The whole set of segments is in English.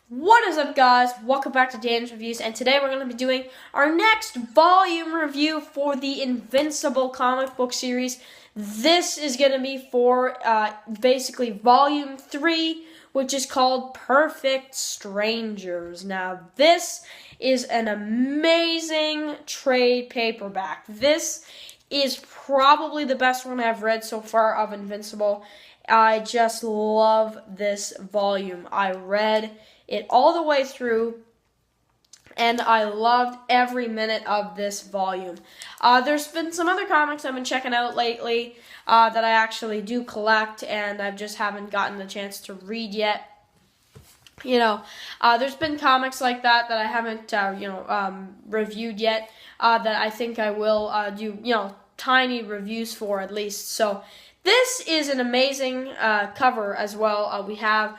What is up, guys? Welcome back to Dan's Reviews, and today we're going to be doing our next volume review for the Invincible comic book series. This is going to be for basically volume 3, which is called Perfect Strangers. Now, this is an amazing trade paperback. This is probably the best one I've read so far of Invincible. I just love this volume. I read it all the way through, and I loved every minute of this volume. There's been some other comics I've been checking out lately that I actually do collect, and I just haven't gotten the chance to read yet. There's been comics like that I haven't, reviewed yet, that I think I will do, tiny reviews for at least. So this is an amazing cover as well. We have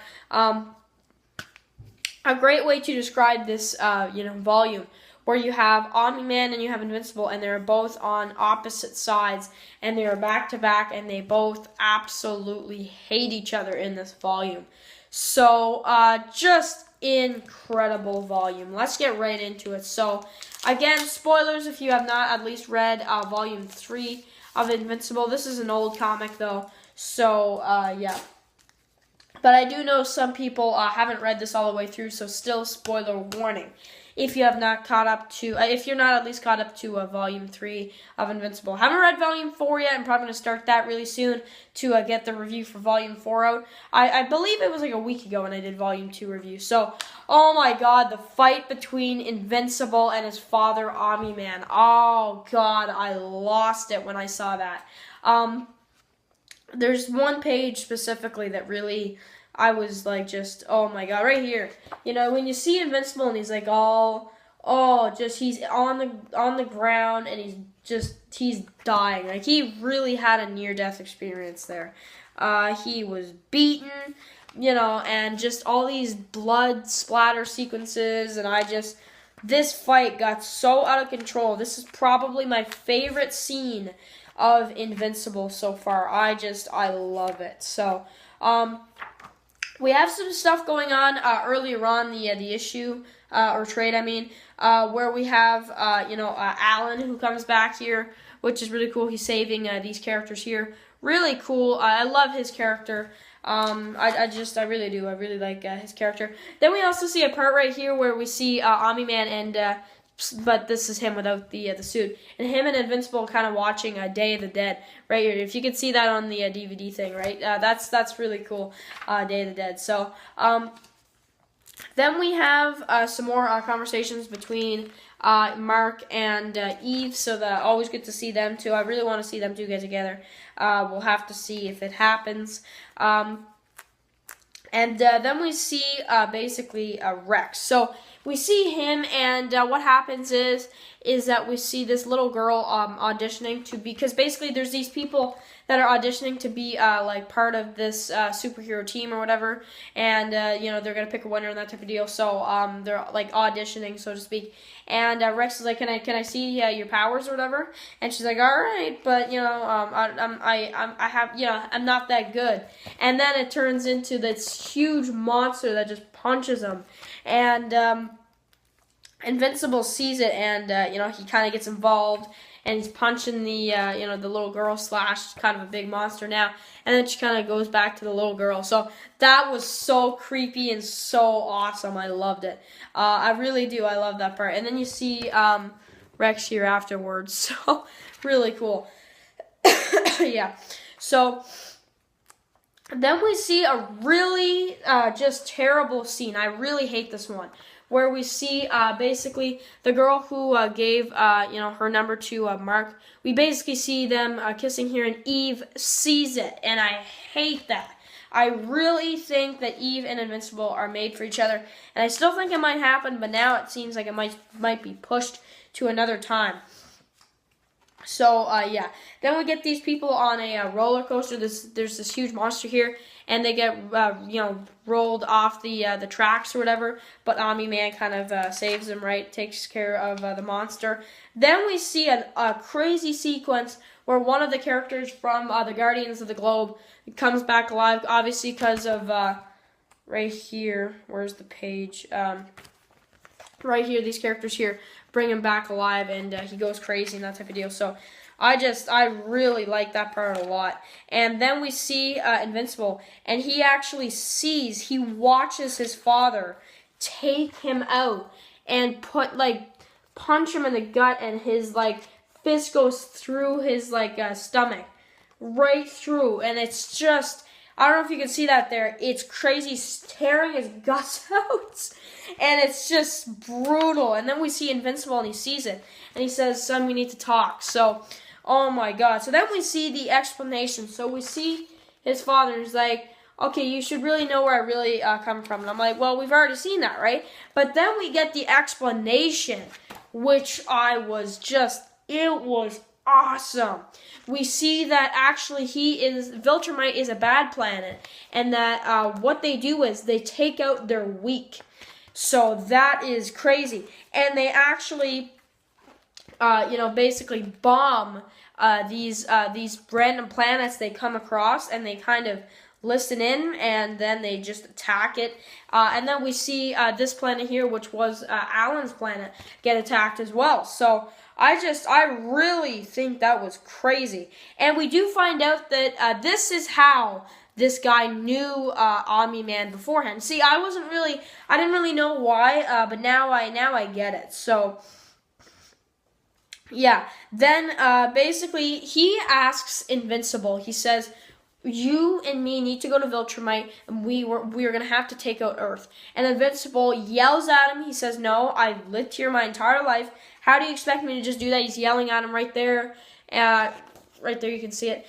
a great way to describe this, volume, where you have Omni-Man and you have Invincible, and they're both on opposite sides, and they are back to back, and they both absolutely hate each other in this volume. So, just incredible volume. Let's get right into it. So, again, spoilers if you have not at least read volume 3 of Invincible. This is an old comic, though, so, yeah. But I do know some people haven't read this all the way through, so still spoiler warning. If you have not caught up to, if you're not at least caught up to volume 3 of Invincible. Haven't read volume 4 yet. I'm probably going to start that really soon to get the review for volume 4 out. I believe it was like a week ago when I did volume 2 review. So, oh my god, the fight between Invincible and his father, Omni-Man. Oh god, I lost it when I saw that. There's one page specifically that really, I was like just, oh my god, right here. When you see Invincible and he's like he's on the ground and he's dying. Like, he really had a near-death experience there. He was beaten, and just all these blood splatter sequences, and this fight got so out of control. This is probably my favorite scene of Invincible so far. I love it. So, we have some stuff going on earlier on the issue, or trade, where we have, Alan, who comes back here, which is really cool. He's saving these characters here. Really cool. I love his character. I really do. I really like his character. Then we also see a part right here where we see Omni-Man and but this is him without the suit, and him and Invincible kind of watching Day of the Dead right here. If you can see that on the DVD thing, right? That's really cool. Day of the Dead. So then we have some more conversations between Mark and Eve. So that always good to see them too. I really want to see them two get together. We'll have to see if it happens. And then we see basically Rex. So we see him, and what happens is that we see this little girl auditioning to be, because basically there's these people that are auditioning to be like part of this superhero team or whatever, and they're gonna pick a winner and that type of deal. So they're like auditioning, so to speak. And Rex is like, can I see your powers or whatever? And she's like, all right, but I'm not that good. And then it turns into this huge monster that just punches him, and Invincible sees it, and he kind of gets involved, and he's punching the the little girl slash kind of a big monster now, and then she kind of goes back to the little girl. So that was so creepy and so awesome. I loved it. I really do. I love that part. And then you see Rex here afterwards. So really cool. Yeah. So then we see a really just terrible scene. I really hate this one, where we see basically the girl who gave her number to Mark. We basically see them kissing here, and Eve sees it, and I hate that. I really think that Eve and Invincible are made for each other, and I still think it might happen, but now it seems like it might be pushed to another time. So, yeah. Then we get these people on a roller coaster. There's this huge monster here, and they get, rolled off the tracks or whatever. But Omni-Man kind of saves them, right? Takes care of the monster. Then we see a crazy sequence where one of the characters from the Guardians of the Globe comes back alive, obviously because of right here. Where's the page? Right here, these characters here bring him back alive, and he goes crazy and that type of deal. So I really like that part a lot. And then we see Invincible, and he actually he watches his father take him out and punch him in the gut, and his fist goes through his stomach, right through, and it's just, I don't know if you can see that there. It's crazy. He's tearing his guts out. And it's just brutal. And then we see Invincible, and he sees it. And he says, "Son, we need to talk." So, oh my God. So then we see the explanation. So we see his father. He's like, "Okay, you should really know where I really come from." And I'm like, well, we've already seen that, right? But then we get the explanation, which it was awesome. We see that actually Viltrumite is a bad planet, and that what they do is they take out their weak. So that is crazy. And they actually, basically bomb these random planets they come across, and they kind of listen in, and then they just attack it. And then we see this planet here, which was Alan's planet, get attacked as well. So I really think that was crazy. And we do find out that this is how this guy knew Omni-Man beforehand. See, I didn't really know why, but now I get it. So yeah, then basically he asks Invincible. He says, "You and me need to go to Viltrumite, and we are gonna have to take out Earth." And Invincible yells at him. He says, "No, I've lived here my entire life. How do you expect me to just do that?" He's yelling at him right there. Right there, you can see it.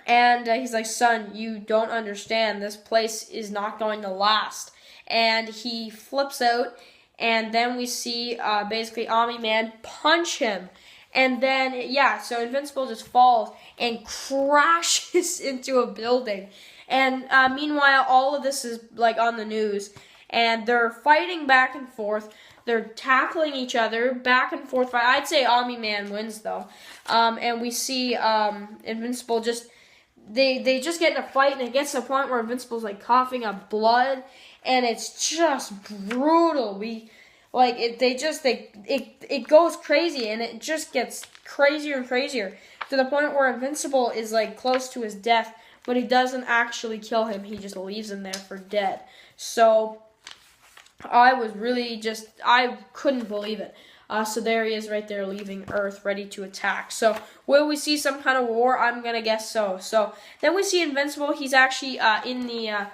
And he's like, "Son, you don't understand. This place is not going to last." And he flips out, and then we see basically Omni-Man punch him. And then, so Invincible just falls and crashes into a building. And meanwhile, all of this is on the news. And they're fighting back and forth. They're tackling each other back and forth. I'd say Omni-Man wins, though. And we see Invincible they just get in a fight, and it gets to the point where Invincible's coughing up blood. And it's just brutal. It goes crazy, and it just gets crazier and crazier to the point where Invincible is close to his death, but he doesn't actually kill him. He just leaves him there for dead. So I was really I couldn't believe it. So there he is right there, leaving Earth, ready to attack. So will we see some kind of war? I'm gonna guess so. So then we see Invincible. He's actually in the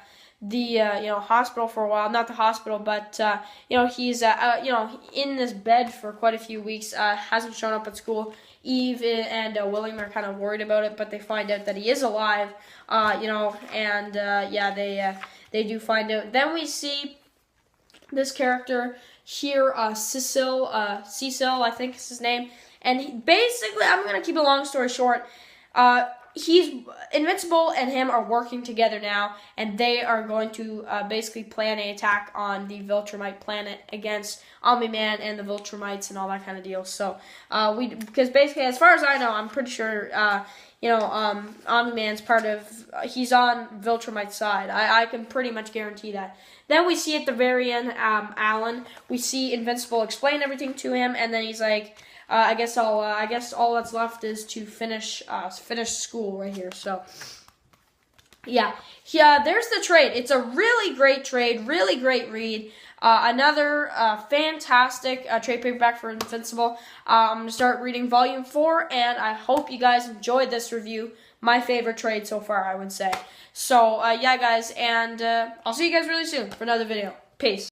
hospital for a while. Not the hospital, but he's in this bed for quite a few weeks. Hasn't shown up at school. Eve and William are kind of worried about it, but they find out that he is alive. They do find out. Then we see this character here, Cecil, I think is his name, and basically, I'm gonna keep a long story short. He's Invincible and him are working together now, and they are going to basically plan an attack on the Viltrumite planet against Omni-Man and the Viltrumites and all that kind of deal. So because basically, as far as I know, I'm pretty sure Omni-Man's he's on Viltrumite's side. I can pretty much guarantee that. Then we see at the very end, Alan. We see Invincible explain everything to him, and then he's like, I guess all that's left is to finish school right here. So yeah, there's the trade. It's a really great trade, really great read. Another fantastic trade paperback for Invincible. I'm gonna start reading Volume 4, and I hope you guys enjoyed this review. My favorite trade so far, I would say. So yeah, guys, and I'll see you guys really soon for another video. Peace.